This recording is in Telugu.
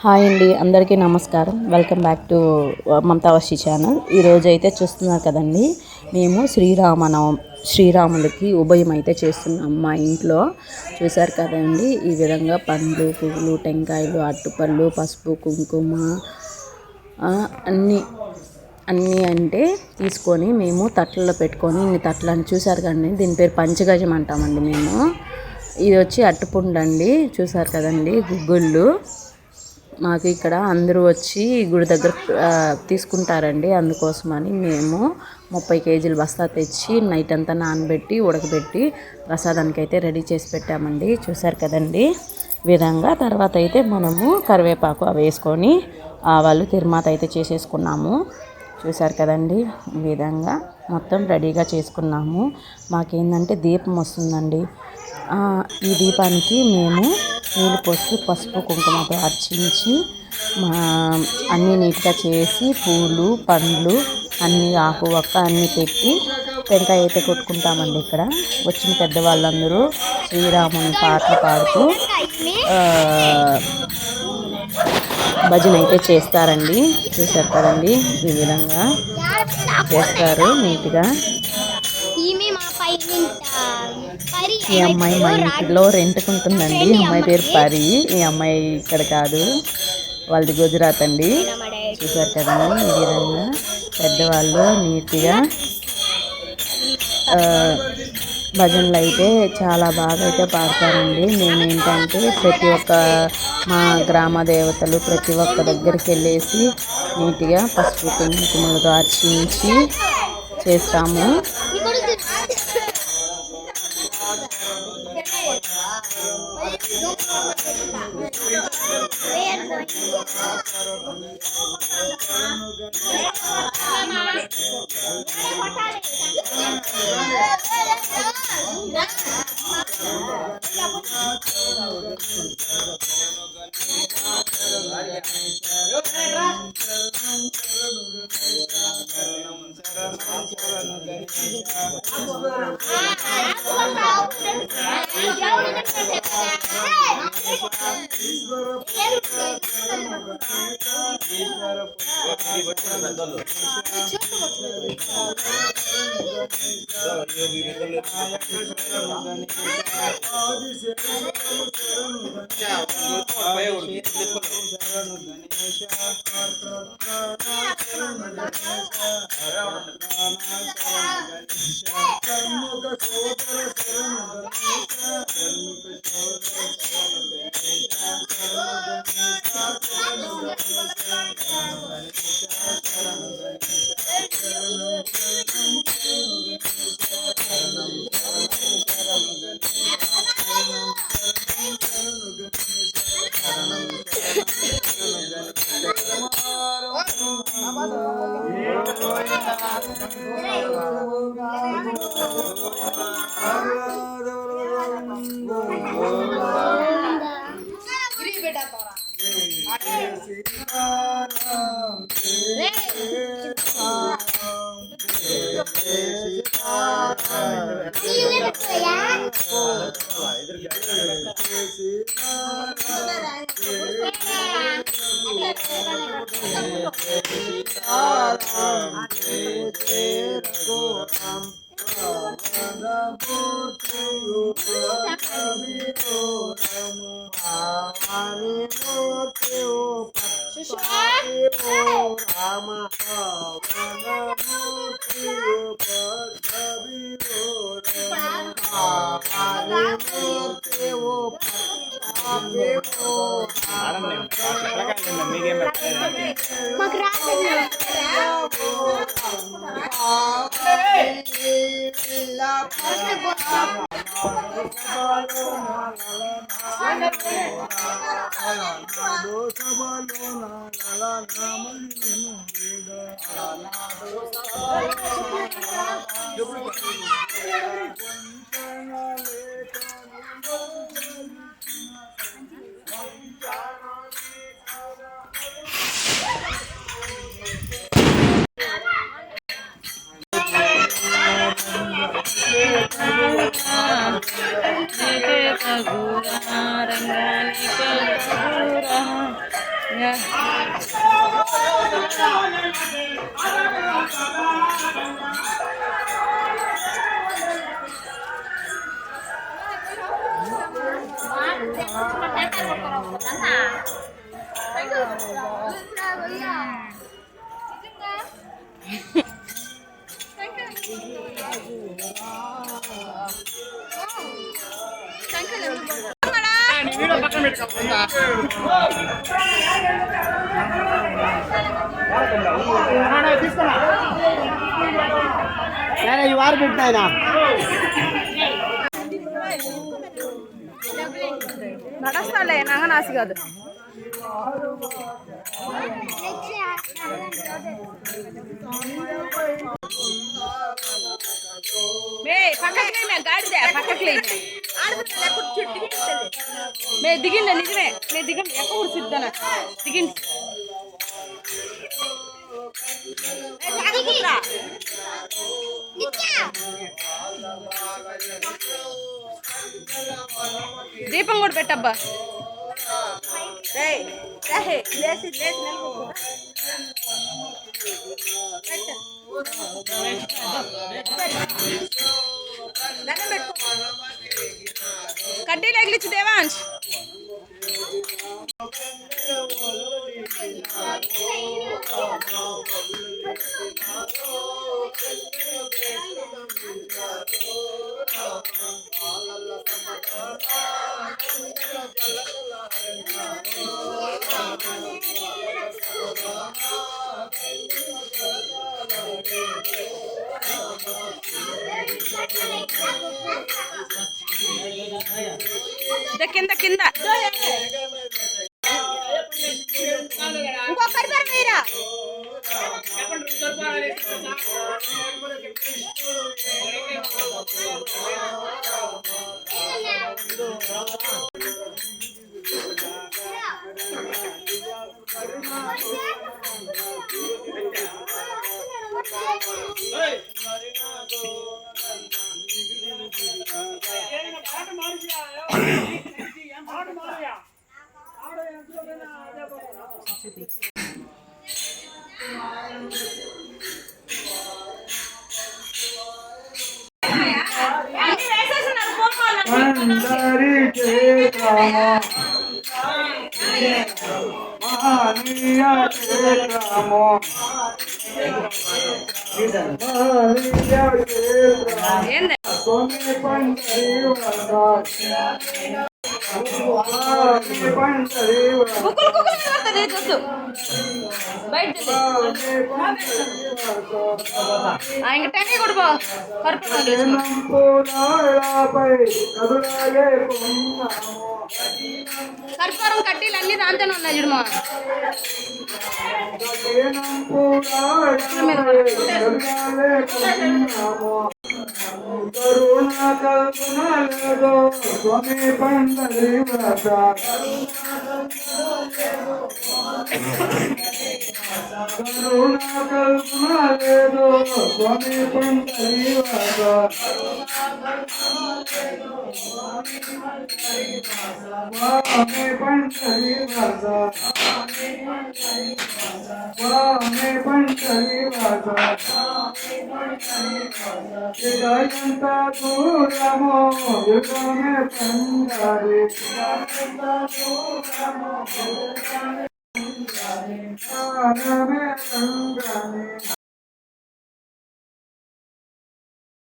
హాయ్ అండి, అందరికీ నమస్కారం. Welcome back to Mamata Varshi channel. ఈరోజు అయితే చూస్తున్నారు కదండి, మేము శ్రీరాములకి ఉభయం అయితే చేస్తున్నాం మా ఇంట్లో. చూసారు కదండి, ఈ విధంగా పండ్లు, పువ్వులు, టెంకాయలు, అట్టుపళ్ళు, పసుపు, కుంకుమ అన్నీ అంటే తీసుకొని మేము తట్లలో పెట్టుకొని, ఇన్ని తట్లని చూసారు కదండి, దీని పేరు పంచగజం అంటామండి మేము. ఇది వచ్చి అట్టుపుండు అండి, చూసారు కదండి, గుగ్గుళ్ళు. మాకు ఇక్కడ అందరూ వచ్చి గుడి దగ్గర తీసుకుంటారండి, అందుకోసమని మేము 30 కేజీల బస్తా తెచ్చి నైట్ అంతా నానబెట్టి ఉడకబెట్టి ప్రసాదానికి అయితే రెడీ చేసి పెట్టామండి. చూసారు కదండి విధంగా. తర్వాత అయితే మనము కరివేపాకు అవి వేసుకొని ఆవాలు తిరుమాత అయితే చేసేసుకున్నాము. చూసారు కదండి, ఈ విధంగా మొత్తం రెడీగా చేసుకున్నాము. మాకేంటంటే దీపం వస్తుందండి, ఈ దీపానికి మేము నీళ్ళు పోసి పసుపు కుంకుమతో అర్చించి అన్నీ నీట్గా చేసి పూలు పండ్లు అన్నీ ఆకు ఒక్క అన్నీ పెట్టి టెంకాయ అయితే కొట్టుకుంటామండి. ఇక్కడ వచ్చిన పెద్దవాళ్ళందరూ శ్రీరాముని పాటలు పాడుతూ భజన అయితే చేస్తారండి. చూసారు కదండి, ఈ విధంగా చేస్తారు నీట్గా. ఈ అమ్మాయి మా ఇంట్లో రెంట్కుంటుందండి. ఈ అమ్మాయి పేరు పరి. ఈ అమ్మాయి ఇక్కడ కాదు, వాళ్ళది గుజరాత్ అండి. చూసారు కదండి, ఈ విధంగా పెద్దవాళ్ళు నీట్గా భజనలు అయితే చాలా బాగా అయితే పాడతారండి. మేమేంటంటే ప్రతి ఒక్క మా గ్రామ దేవతలు ప్రతి ఒక్క దగ్గరికి వెళ్ళేసి నీట్గా పసుపు కుంకుమలతో అర్చించి చేస్తాము. ఈ వారు పెట్టినాయన నడస్తాలే నాసి కాదు పక్కకి గాడిదే పక్కకి మే దిగిండి నిజమే మే దిగండి ఎక్క కూర్చుద్దాన దిగిండి దీపం కూడా పెట్టబ్బా కడ్డీలు ఎగిలిచ్చు దేవాంశ్ కింద కింద ఇంకొకరి పేరు మీరా కర్పూరం కడ్డీలు అన్ని దాంతోనే ఉన్నాయి చూడమా కరుణా కల్పనలో స్వామి పండరి వ్రత కరుణా కల్పనలో స్వామి పండరి వ్రత స్వామి పండరి వ్రత స్వామి పండరి వ్రత ఎంత దూరమో యుగమే పండరి ప్రాణమే